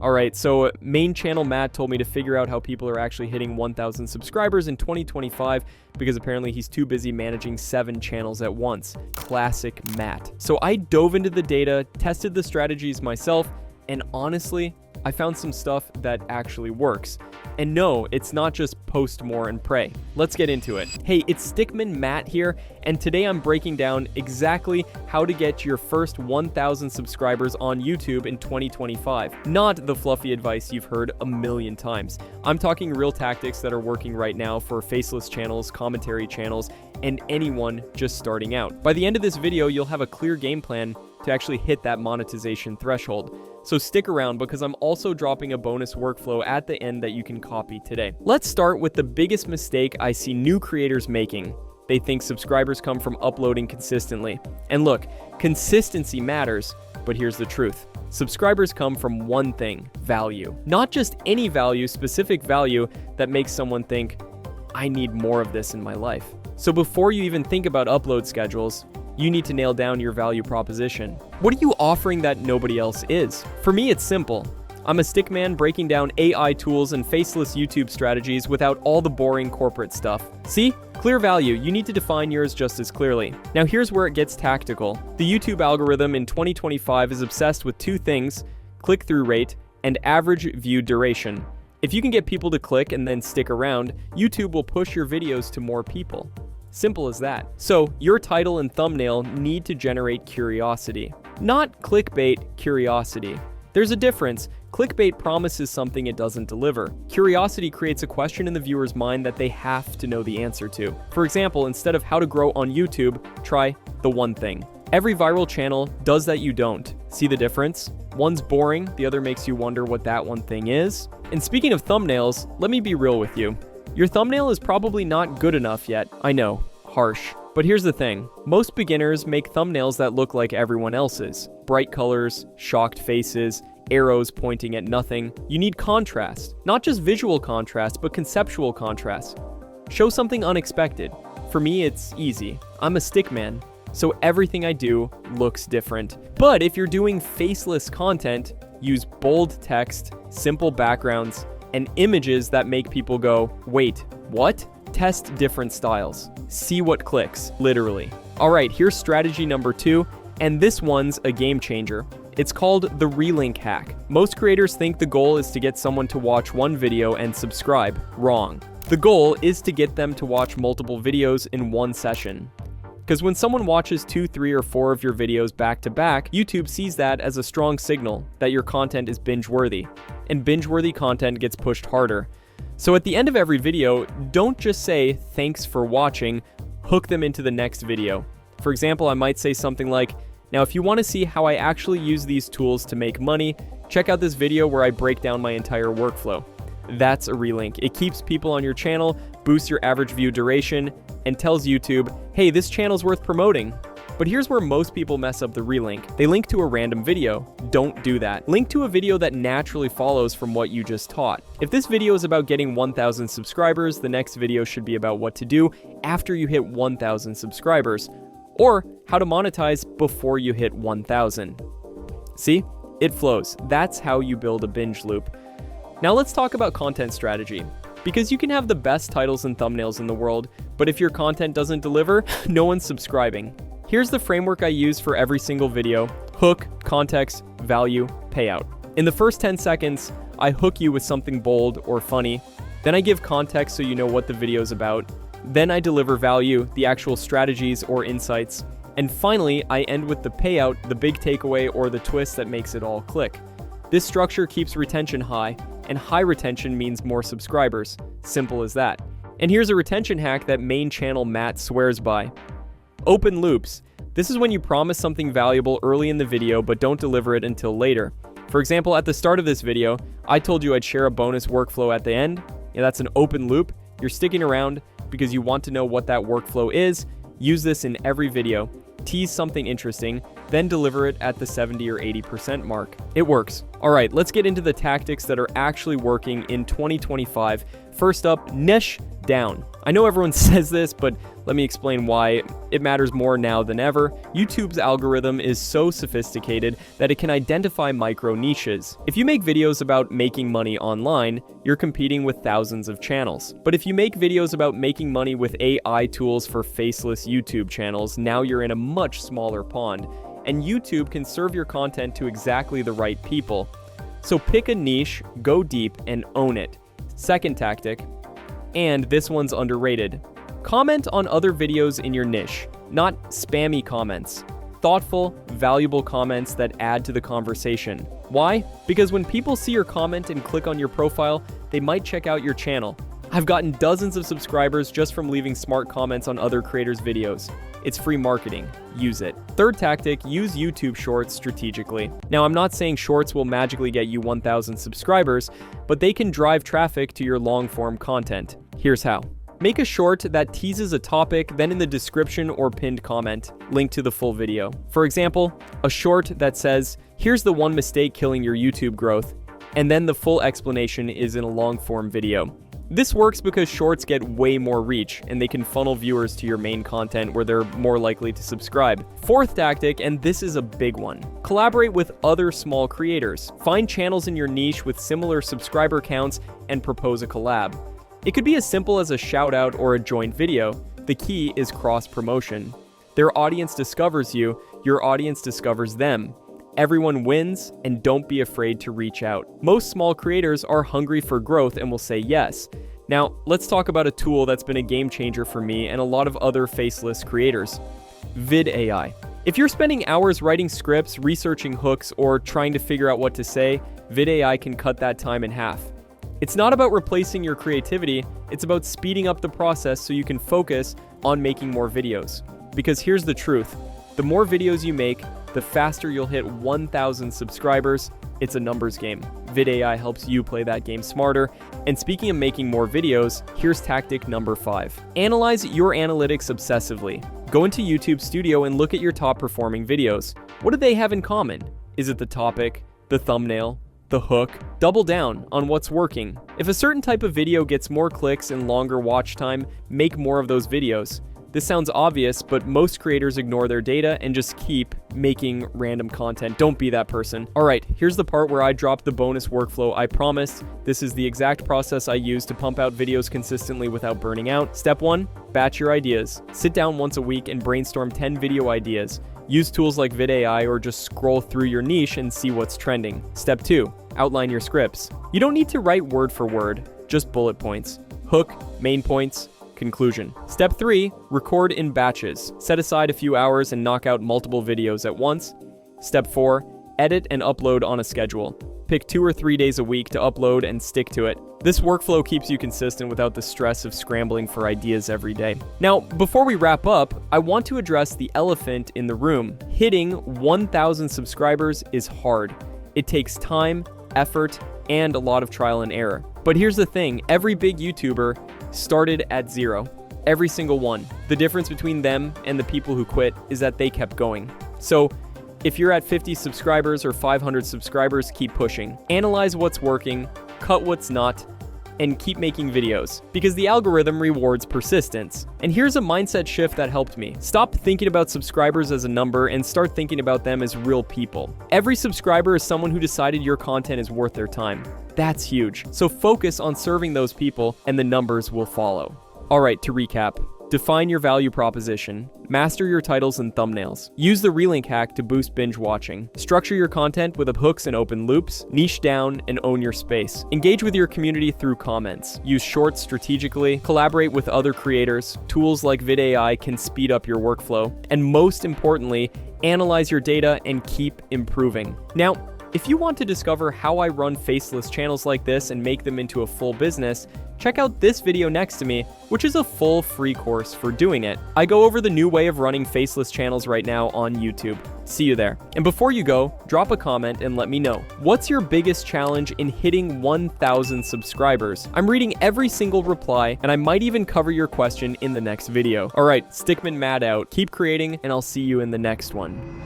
Alright, so main channel Matt told me to figure out how people are actually hitting 1,000 subscribers in 2025 because apparently he's too busy managing 7 channels at once. Classic Matt. So I dove into the data, tested the strategies myself, and honestly, I found some stuff that actually works. And no, it's not just post more and pray. Let's get into it. Hey, it's Stickman Matt here, and today I'm breaking down exactly how to get your first 1,000 subscribers on YouTube in 2025. Not the fluffy advice you've heard a million times. I'm talking real tactics that are working right now for faceless channels, commentary channels, and anyone just starting out. By the end of this video, you'll have a clear game plan to actually hit that monetization threshold. So stick around because I'm also dropping a bonus workflow at the end that you can copy today. Let's start with the biggest mistake I see new creators making. They think subscribers come from uploading consistently. And look, consistency matters, but here's the truth. Subscribers come from one thing: value. Not just any value, specific value that makes someone think, I need more of this in my life. So before you even think about upload schedules, you need to nail down your value proposition. What are you offering that nobody else is? For me, it's simple. I'm a stickman breaking down AI tools and faceless YouTube strategies without all the boring corporate stuff. See? Clear value. You need to define yours just as clearly. Now here's where it gets tactical. The YouTube algorithm in 2025 is obsessed with 2 things: click-through rate and average view duration. If you can get people to click and then stick around, YouTube will push your videos to more people. Simple as that. So your title and thumbnail need to generate curiosity, not clickbait curiosity. There's a difference. Clickbait promises something it doesn't deliver. Curiosity creates a question in the viewer's mind that they have to know the answer to. For example, instead of how to grow on YouTube, try the one thing. Every viral channel does that you don't. See the difference? One's boring, the other makes you wonder what that one thing is. And speaking of thumbnails, let me be real with you. Your thumbnail is probably not good enough yet. I know, harsh. But here's the thing. Most beginners make thumbnails that look like everyone else's. Bright colors, shocked faces, arrows pointing at nothing. You need contrast. Not just visual contrast, but conceptual contrast. Show something unexpected. For me, it's easy. I'm a stickman, so everything I do looks different. But if you're doing faceless content, use bold text, simple backgrounds, and images that make people go, wait, what? Test different styles. See what clicks, literally. Alright, here's strategy number 2, and this one's a game changer. It's called the relink hack. Most creators think the goal is to get someone to watch one video and subscribe. Wrong. The goal is to get them to watch multiple videos in one session. Because when someone watches 2, 3, or 4 of your videos back to back, YouTube sees that as a strong signal that your content is binge-worthy. And binge-worthy content gets pushed harder. So at the end of every video, don't just say, thanks for watching, hook them into the next video. For example, I might say something like, now if you want to see how I actually use these tools to make money, check out this video where I break down my entire workflow. That's a relink. It keeps people on your channel, boosts your average view duration, and tells YouTube, hey, this channel's worth promoting. But here's where most people mess up the relink. They link to a random video. Don't do that. Link to a video that naturally follows from what you just taught. If this video is about getting 1,000 subscribers, the next video should be about what to do after you hit 1,000 subscribers, or how to monetize before you hit 1,000. See? It flows. That's how you build a binge loop. Now let's talk about content strategy. Because you can have the best titles and thumbnails in the world, but if your content doesn't deliver, no one's subscribing. Here's the framework I use for every single video: hook, context, value, payout. In the first 10 seconds, I hook you with something bold or funny. Then I give context so you know what the video is about. Then I deliver value, the actual strategies or insights. And finally, I end with the payout, the big takeaway or the twist that makes it all click. This structure keeps retention high, and high retention means more subscribers. Simple as that. And here's a retention hack that main channel Matt swears by. Open loops. This is when you promise something valuable early in the video but don't deliver it until later. For example, at the start of this video, I told you I'd share a bonus workflow at the end. Yeah, that's an open loop. You're sticking around because you want to know what that workflow is. Use this in every video. Tease something interesting, then deliver it at the 70 or 80% mark. It works. All right, let's get into the tactics that are actually working in 2025. First up, niche down. I know everyone says this, but Let me explain why it matters more now than ever. YouTube's algorithm is so sophisticated that it can identify micro niches. If you make videos about making money online, you're competing with thousands of channels. But if you make videos about making money with AI tools for faceless YouTube channels, now you're in a much smaller pond, and YouTube can serve your content to exactly the right people. So pick a niche, go deep, and own it. Second tactic, and this one's underrated. Comment on other videos in your niche, not spammy comments. Thoughtful, valuable comments that add to the conversation. Why? Because when people see your comment and click on your profile, they might check out your channel. I've gotten dozens of subscribers just from leaving smart comments on other creators' videos. It's free marketing. Use it. Third tactic, use YouTube Shorts strategically. Now, I'm not saying Shorts will magically get you 1,000 subscribers, but they can drive traffic to your long-form content. Here's how. Make a short that teases a topic, then in the description or pinned comment, link to the full video. For example, a short that says, "Here's the one mistake killing your YouTube growth," and then the full explanation is in a long-form video. This works because shorts get way more reach, and they can funnel viewers to your main content where they're more likely to subscribe. Fourth tactic, and this is a big one, collaborate with other small creators. Find channels in your niche with similar subscriber counts and propose a collab. It could be as simple as a shout out or a joint video. The key is cross-promotion. Their audience discovers you, your audience discovers them. Everyone wins, and don't be afraid to reach out. Most small creators are hungry for growth and will say yes. Now, let's talk about a tool that's been a game changer for me and a lot of other faceless creators. VidAI. If you're spending hours writing scripts, researching hooks, or trying to figure out what to say, VidAI can cut that time in half. It's not about replacing your creativity, it's about speeding up the process so you can focus on making more videos. Because here's the truth, the more videos you make, the faster you'll hit 1,000 subscribers. It's a numbers game. VidAI helps you play that game smarter. And speaking of making more videos, here's tactic number 5. Analyze your analytics obsessively. Go into YouTube Studio and look at your top performing videos. What do they have in common? Is it the topic, the thumbnail, the hook? Double down on what's working. If a certain type of video gets more clicks and longer watch time, make more of those videos. This sounds obvious, but most creators ignore their data and just keep making random content. Don't be that person. All right, here's the part where I drop the bonus workflow I promised. This is the exact process I use to pump out videos consistently without burning out. Step 1, batch your ideas. Sit down once a week and brainstorm 10 video ideas. Use tools like VidAI or just scroll through your niche and see what's trending. Step 2, outline your scripts. You don't need to write word for word, just bullet points. Hook, main points, conclusion. Step 3, record in batches. Set aside a few hours and knock out multiple videos at once. Step 4, edit and upload on a schedule. Pick 2 or 3 days a week to upload and stick to it. This workflow keeps you consistent without the stress of scrambling for ideas every day. Now, before we wrap up, I want to address the elephant in the room. Hitting 1,000 subscribers is hard. It takes time, effort, and a lot of trial and error. But here's the thing, every big YouTuber started at 0. Every single one. The difference between them and the people who quit is that they kept going. So, if you're at 50 subscribers or 500 subscribers, keep pushing. Analyze what's working, cut what's not, and keep making videos, because the algorithm rewards persistence. And here's a mindset shift that helped me. Stop thinking about subscribers as a number and start thinking about them as real people. Every subscriber is someone who decided your content is worth their time. That's huge. So focus on serving those people and the numbers will follow. All right, to recap. Define your value proposition. Master your titles and thumbnails. Use the relink hack to boost binge watching. Structure your content with hooks and open loops. Niche down and own your space. Engage with your community through comments. Use shorts strategically. Collaborate with other creators. Tools like VidAI can speed up your workflow. And most importantly, analyze your data and keep improving. Now, if you want to discover how I run faceless channels like this and make them into a full business, check out this video next to me, which is a full free course for doing it. I go over the new way of running faceless channels right now on YouTube. See you there. And before you go, drop a comment and let me know. What's your biggest challenge in hitting 1,000 subscribers? I'm reading every single reply, and I might even cover your question in the next video. All right, Stickman Matt out. Keep creating, and I'll see you in the next one.